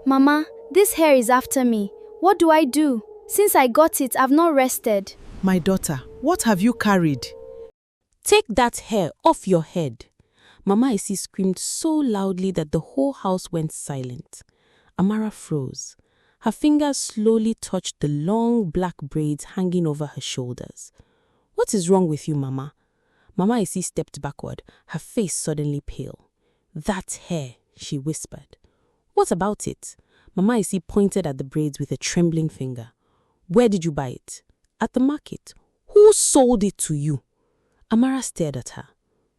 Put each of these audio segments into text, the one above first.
Mama, this hair is after me. What do I do? Since I got it, I've not rested. My daughter, what have you carried? Take that hair off your head. Mama Esi screamed so loudly that the whole house went silent. Amara froze. Her fingers slowly touched the long black braids hanging over her shoulders. What is wrong with you, Mama? Mama Esi stepped backward, her face suddenly pale. That hair, she whispered. What about it? Mama Esi pointed at the braids with a trembling finger. Where did you buy it? At the market. Who sold it to you? Amara stared at her.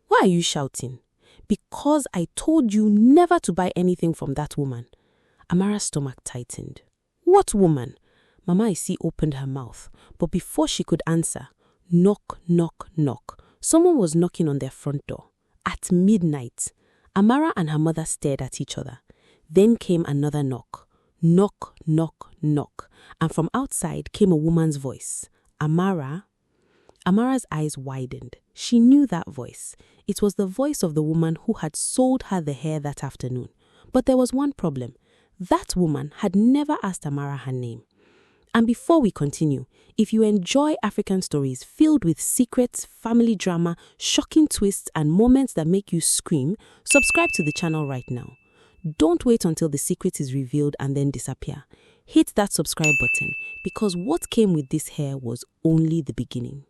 Why are you shouting? Because I told you never to buy anything from that woman. Amara's stomach tightened. What woman? Mama Esi opened her mouth, but before she could answer, knock, knock, knock. Someone was knocking on their front door. At midnight. Amara and her mother stared at each other. Then came another knock. Knock, knock, knock. And from outside came a woman's voice. Amara? Amara's eyes widened. She knew that voice. It was the voice of the woman who had sold her the hair that afternoon. But there was one problem. That woman had never asked Amara her name. And before we continue, if you enjoy African stories filled with secrets, family drama, shocking twists, and moments that make you scream, subscribe to the channel right now. Don't wait until the secret is revealed and then disappear. Hit that subscribe button because what came with this hair was only the beginning.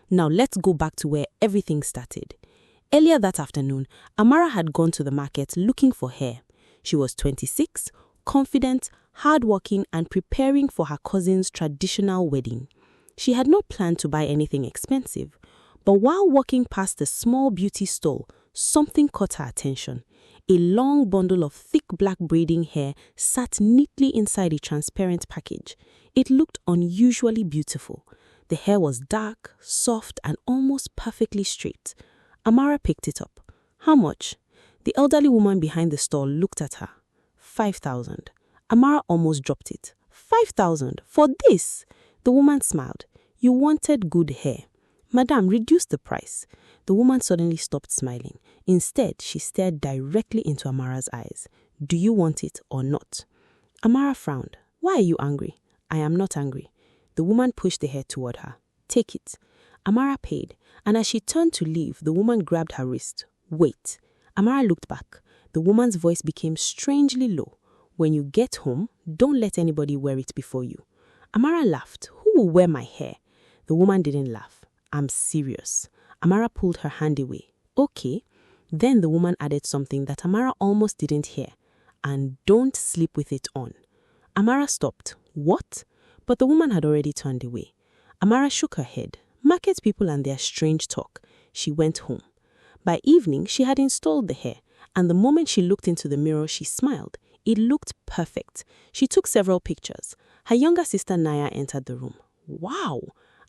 Now let's go back to where everything started. Earlier that afternoon, Amara had gone to the market looking for hair. She was 26, confident, hardworking, and preparing for her cousin's traditional wedding. She had not planned to buy anything expensive, but while walking past a small beauty stall, something caught her attention. A long bundle of thick black braiding hair sat neatly inside a transparent package. It looked unusually beautiful. The hair was dark, soft, and almost perfectly straight. Amara picked it up. How much? The elderly woman behind the stall looked at her. 5,000. Amara almost dropped it. 5,000 for this? The woman smiled. You wanted good hair. Madam, reduce the price. The woman suddenly stopped smiling. Instead, she stared directly into Amara's eyes. Do you want it or not? Amara frowned. Why are you angry? I am not angry. The woman pushed the hair toward her. Take it. Amara paid, and as she turned to leave, the woman grabbed her wrist. Wait. Amara looked back. The woman's voice became strangely low. When you get home, don't let anybody wear it before you. Amara laughed. Who will wear my hair? The woman didn't laugh. I'm serious. Amara pulled her hand away. Okay. Then the woman added something that Amara almost didn't hear. And don't sleep with it on. Amara stopped. What? But the woman had already turned away. Amara shook her head. Market people and their strange talk. She went home. By evening, she had installed the hair, and the moment she looked into the mirror, she smiled. It looked perfect. She took several pictures. Her younger sister Naya entered the room. Wow!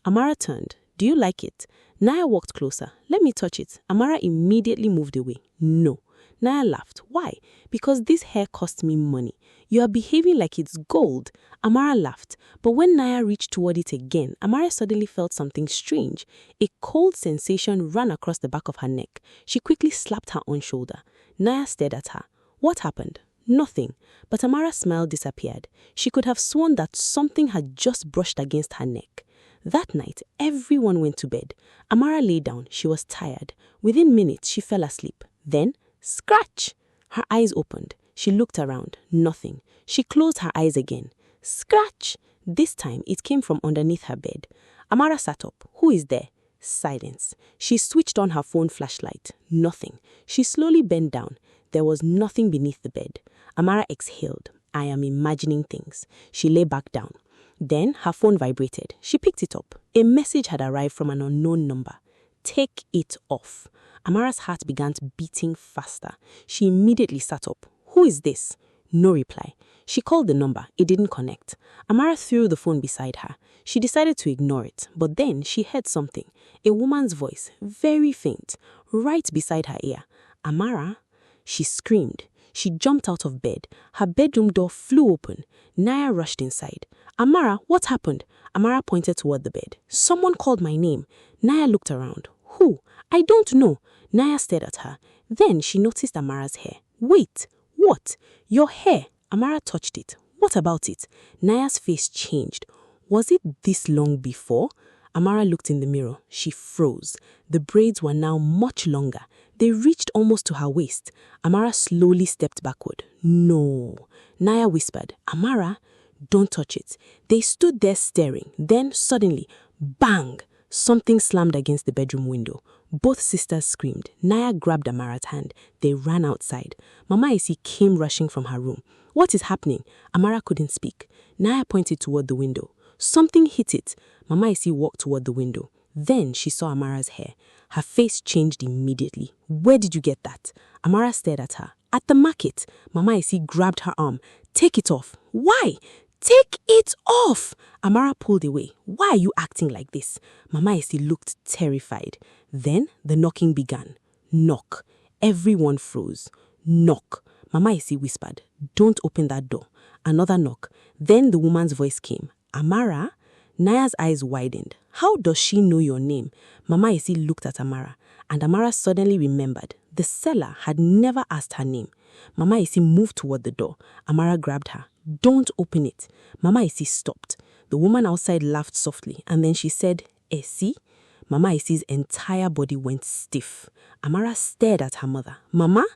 Amara turned. Do you like it? Naya walked closer. Let me touch it. Amara immediately moved away. No. Naya laughed. Why? Because this hair cost me money. You are behaving like it's gold. Amara laughed. But when Naya reached toward it again, Amara suddenly felt something strange. A cold sensation ran across the back of her neck. She quickly slapped her own shoulder. Naya stared at her. What happened? Nothing. But Amara's smile disappeared. She could have sworn that something had just brushed against her neck. That night, everyone went to bed. Amara lay down. She was tired. Within minutes, she fell asleep. Then, scratch! Her eyes opened. She looked around. Nothing. She closed her eyes again. Scratch! This time, it came from underneath her bed. Amara sat up. Who is there? Silence. She switched on her phone flashlight. Nothing. She slowly bent down. There was nothing beneath the bed. Amara exhaled. I am imagining things. She lay back down. Then her phone vibrated. She picked it up. A message had arrived from an unknown number. Take it off. Amara's heart began beating faster. She immediately sat up. Who is this? No reply. She called the number. It didn't connect. Amara threw the phone beside her. She decided to ignore it, but then she heard something. A woman's voice, very faint, right beside her ear. Amara? She screamed. She jumped out of bed. Her bedroom door flew open. Naya rushed inside. Amara, what happened? Amara pointed toward the bed. Someone called my name. Naya looked around. Who? I don't know. Naya stared at her. Then she noticed Amara's hair. Wait, what? Your hair? Amara touched it. What about it? Naya's face changed. Was it this long before? Amara looked in the mirror. She froze. The braids were now much longer. They reached almost to her waist. Amara slowly stepped backward. No. Naya whispered, Amara, don't touch it. They stood there staring. Then suddenly, bang! Something slammed against the bedroom window. Both sisters screamed. Naya grabbed Amara's hand. They ran outside. Mama Esi came rushing from her room. What is happening? Amara couldn't speak. Naya pointed toward the window. Something hit it. Mama Esi walked toward the window. Then she saw Amara's hair. Her face changed immediately. Where did you get that? Amara stared at her. At the market. Mama Esi grabbed her arm. Take it off. Why? Take it off! Amara pulled away. Why are you acting like this? Mama Esi looked terrified. Then the knocking began. Knock. Everyone froze. Knock. Mama Esi whispered, don't open that door. Another knock. Then the woman's voice came. Amara? Naya's eyes widened. How does she know your name? Mama Esi looked at Amara, and Amara suddenly remembered. The seller had never asked her name. Mama Esi moved toward the door. Amara grabbed her. Don't open it. Mama Esi stopped. The woman outside laughed softly, and then she said, Esi? Mama Esi's entire body went stiff. Amara stared at her mother. Mama?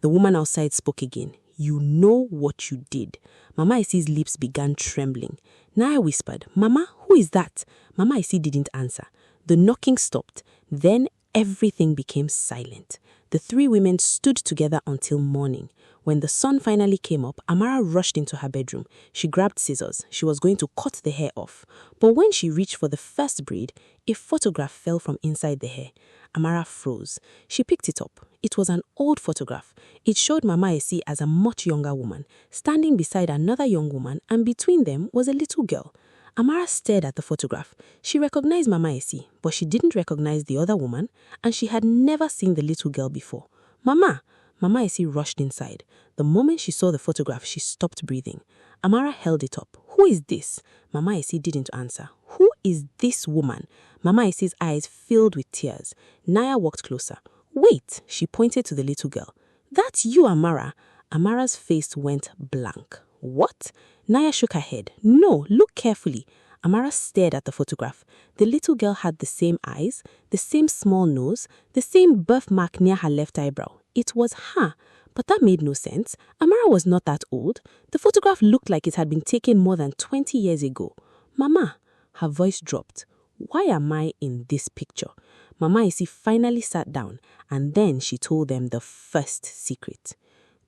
The woman outside spoke again. You know what you did. Mama Esi's lips began trembling. Naya whispered, Mama, who is that? Mama Esi didn't answer. The knocking stopped. Then everything became silent. The three women stood together until morning. When the sun finally came up, Amara rushed into her bedroom. She grabbed scissors. She was going to cut the hair off. But when she reached for the first braid, a photograph fell from inside the hair. Amara froze. She picked it up. It was an old photograph. It showed Mama Esi as a much younger woman, standing beside another young woman, and between them was a little girl. Amara stared at the photograph. She recognized Mama Esi, but she didn't recognize the other woman, and she had never seen the little girl before. Mama! Mama Esi rushed inside. The moment she saw the photograph, she stopped breathing. Amara held it up. Who is this? Mama Esi didn't answer. Who is this woman? Mama Esi's eyes filled with tears. Naya walked closer. Wait, she pointed to the little girl. That's you, Amara. Amara's face went blank. What? Naya shook her head. No, look carefully. Amara stared at the photograph. The little girl had the same eyes, the same small nose, the same birthmark near her left eyebrow. It was her. But that made no sense. Amara was not that old. The photograph looked like it had been taken more than 20 years ago. Mama, her voice dropped. Why am I in this picture? Mama Esi finally sat down, and then she told them the first secret.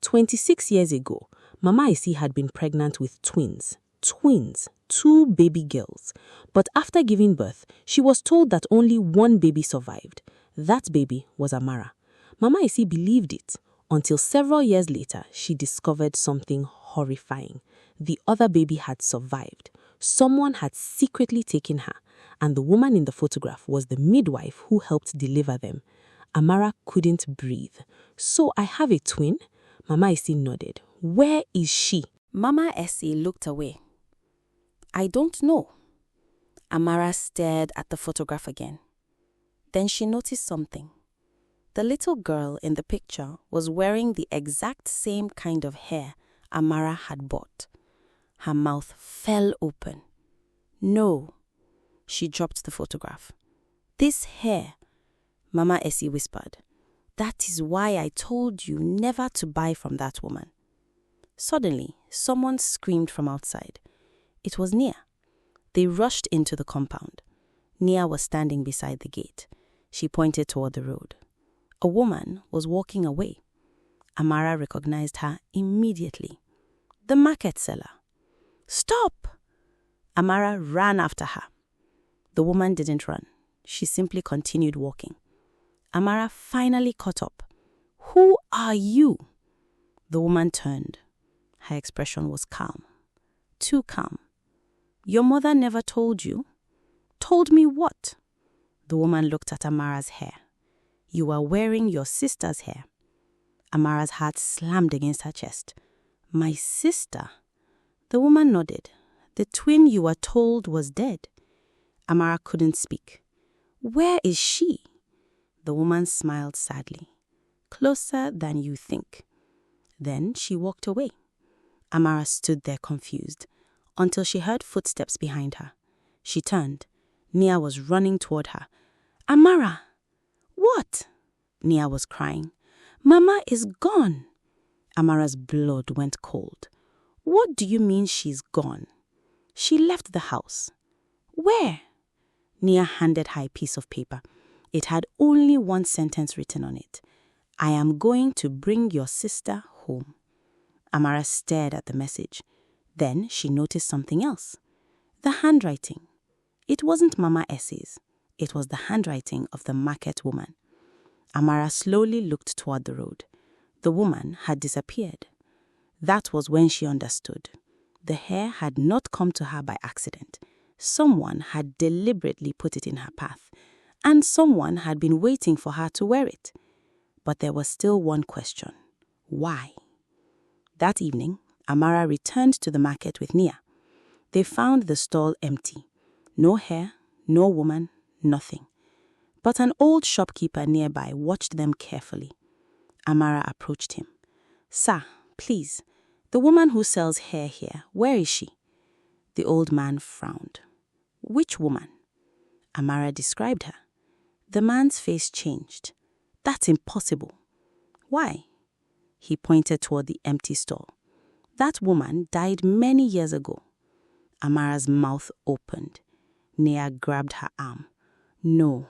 26 years ago, Mama Esi had been pregnant with twins. Twins, 2 baby girls. But after giving birth, she was told that only one baby survived. That baby was Amara. Mama Esi believed it, until several years later, she discovered something horrifying. The other baby had survived. Someone had secretly taken her, and the woman in the photograph was the midwife who helped deliver them. Amara couldn't breathe. So I have a twin? Mama Esi nodded. Where is she? Mama Esi looked away. I don't know. Amara stared at the photograph again. Then she noticed something. The little girl in the picture was wearing the exact same kind of hair Amara had bought. Her mouth fell open. No. She dropped the photograph. This hair, Mama Esi whispered. That is why I told you never to buy from that woman. Suddenly, someone screamed from outside. It was Nia. They rushed into the compound. Nia was standing beside the gate. She pointed toward the road. A woman was walking away. Amara recognized her immediately. The market seller. Stop! Amara ran after her. The woman didn't run. She simply continued walking. Amara finally caught up. Who are you? The woman turned. Her expression was calm. Too calm. Your mother never told you? Told me what? The woman looked at Amara's hair. You are wearing your sister's hair. Amara's heart slammed against her chest. My sister? The woman nodded. The twin you were told was dead. Amara couldn't speak. Where is she? The woman smiled sadly. Closer than you think. Then she walked away. Amara stood there confused until she heard footsteps behind her. She turned. Nia was running toward her. "Amara!" "What?" Nia was crying. "Mama is gone." Amara's blood went cold. "What do you mean she's gone?" "She left the house." "Where?" Nia handed her a piece of paper. It had only one sentence written on it. "I am going to bring your sister home." Amara stared at the message. Then she noticed something else. The handwriting. It wasn't Mama Esi's. It was the handwriting of the market woman. Amara slowly looked toward the road. The woman had disappeared. That was when she understood. The hair had not come to her by accident. Someone had deliberately put it in her path, and someone had been waiting for her to wear it. But there was still one question. Why? That evening, Amara returned to the market with Nia. They found the stall empty. No hair, no woman, nothing. But an old shopkeeper nearby watched them carefully. Amara approached him. "Sir, please, the woman who sells hair here, where is she?" The old man frowned. "Which woman?" Amara described her. The man's face changed. "That's impossible." "Why?" He pointed toward the empty stall. "That woman died many years ago." Amara's mouth opened. Nia grabbed her arm. "No."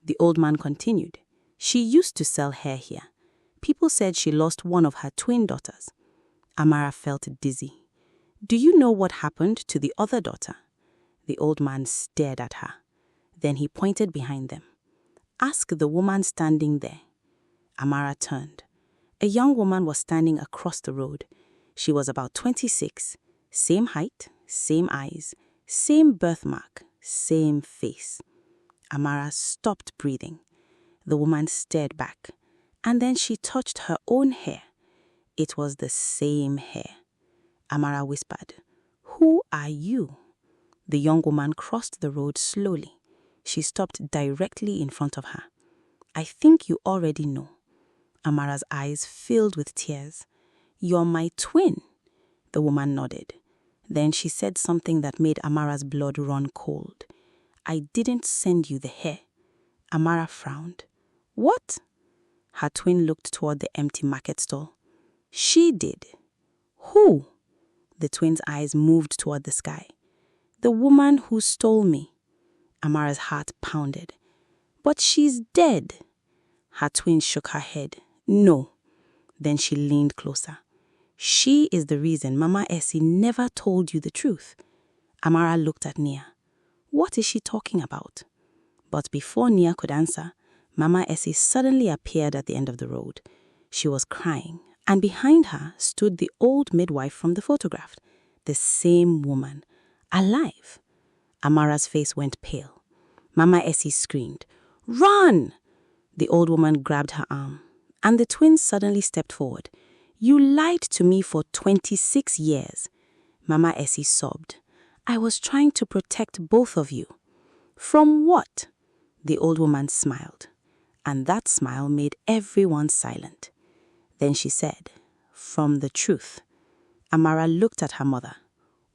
The old man continued. "She used to sell hair here. People said she lost one of her twin daughters." Amara felt dizzy. "Do you know what happened to the other daughter?" The old man stared at her. Then he pointed behind them. "Ask the woman standing there." Amara turned. A young woman was standing across the road. She was about 26, same height, same eyes, same birthmark, same face. Amara stopped breathing. The woman stared back, and then she touched her own hair. It was the same hair. Amara whispered, "Who are you?" The young woman crossed the road slowly. She stopped directly in front of her. "I think you already know." Amara's eyes filled with tears. "You're my twin." The woman nodded. Then she said something that made Amara's blood run cold. "I didn't send you the hair." Amara frowned. "What?" Her twin looked toward the empty market stall. "She did." "Who?" The twin's eyes moved toward the sky. "The woman who stole me." Amara's heart pounded. "But she's dead." Her twin shook her head. "No." Then she leaned closer. "She is the reason Mama Esi never told you the truth." Amara looked at Nia. What is she talking about? But before Nia could answer, Mama Esi suddenly appeared at the end of the road. She was crying, and behind her stood the old midwife from the photograph, the same woman, alive. Amara's face went pale. Mama Esi screamed, "Run!" The old woman grabbed her arm, and the twins suddenly stepped forward. "You lied to me for 26 years. Mama Esi sobbed. "I was trying to protect both of you." "From what?" The old woman smiled, and that smile made everyone silent. Then she said, "From the truth." Amara looked at her mother.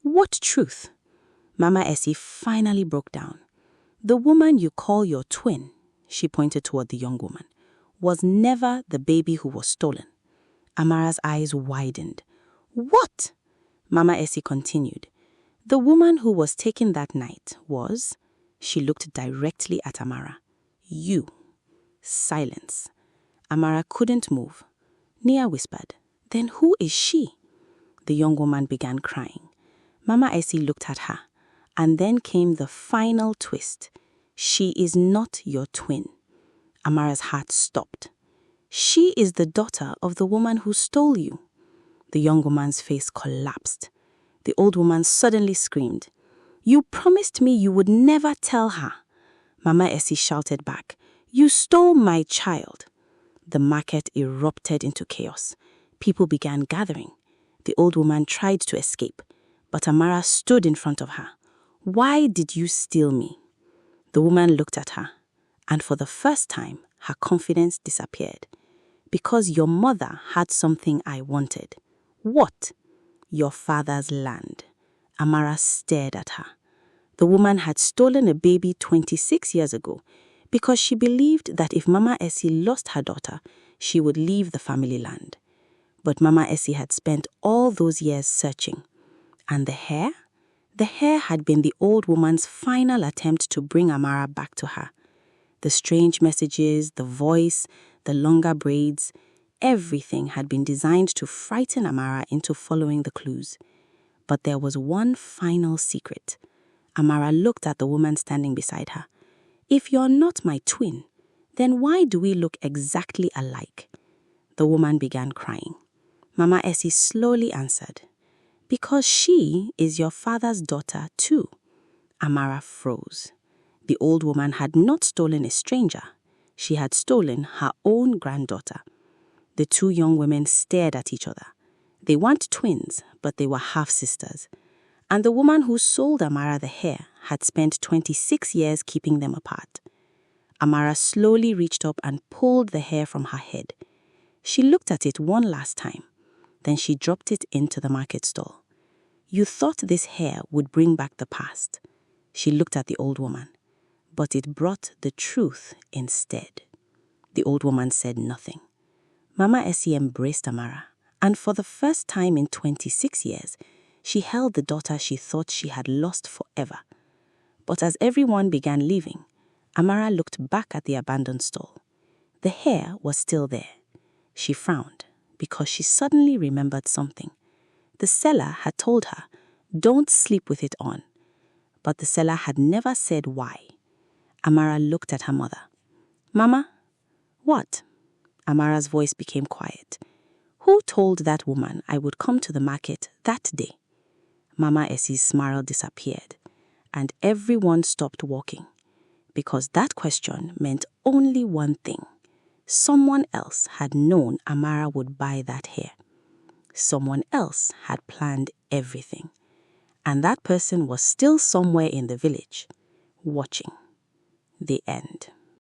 "What truth?" Mama Esi finally broke down. "The woman you call your twin," she pointed toward the young woman, "was never the baby who was stolen." Amara's eyes widened. "What?" Mama Esi continued. "The woman who was taken that night was," she looked directly at Amara, "you." Silence. Amara couldn't move. Nia whispered, "Then who is she?" The young woman began crying. Mama Esi looked at her, and then came the final twist. "She is not your twin." Amara's heart stopped. "She is the daughter of the woman who stole you." The young woman's face collapsed. The old woman suddenly screamed, "You promised me you would never tell her." Mama Esi shouted back, "You stole my child." The market erupted into chaos. People began gathering. The old woman tried to escape, but Amara stood in front of her. "Why did you steal me?" The woman looked at her, and for the first time, her confidence disappeared. "Because your mother had something I wanted." "What?" Your father's land. Amara stared at her. The woman had stolen a baby 26 years ago because she believed that if Mama Esi lost her daughter, she would leave the family land. But Mama Esi had spent all those years searching. And the hair? The hair had been the old woman's final attempt to bring Amara back to her. The strange messages, the voice, the longer braids, everything had been designed to frighten Amara into following the clues. But there was one final secret. Amara looked at the woman standing beside her. If you're not my twin, then why do we look exactly alike? The woman began crying. Mama Esi slowly answered, because she is your father's daughter too. Amara froze. The old woman had not stolen a stranger. She had stolen her own granddaughter. The two young women stared at each other. They weren't twins, but they were half-sisters. And the woman who sold Amara the hair had spent 26 years keeping them apart. Amara slowly reached up and pulled the hair from her head. She looked at it one last time. Then she dropped it into the market stall. You thought this hair would bring back the past. She looked at the old woman. But it brought the truth instead. The old woman said nothing. Mama Esi embraced Amara, and for the first time in 26 years, she held the daughter she thought she had lost forever. But as everyone began leaving, Amara looked back at the abandoned stall. The hair was still there. She frowned because she suddenly remembered something. The seller had told her, don't sleep with it on. But the seller had never said why. Amara looked at her mother. Mama? What? Amara's voice became quiet. Who told that woman I would come to the market that day? Mama Esi's smile disappeared, and everyone stopped walking, because that question meant only one thing. Someone else had known Amara would buy that hair. Someone else had planned everything. And that person was still somewhere in the village, watching. The end.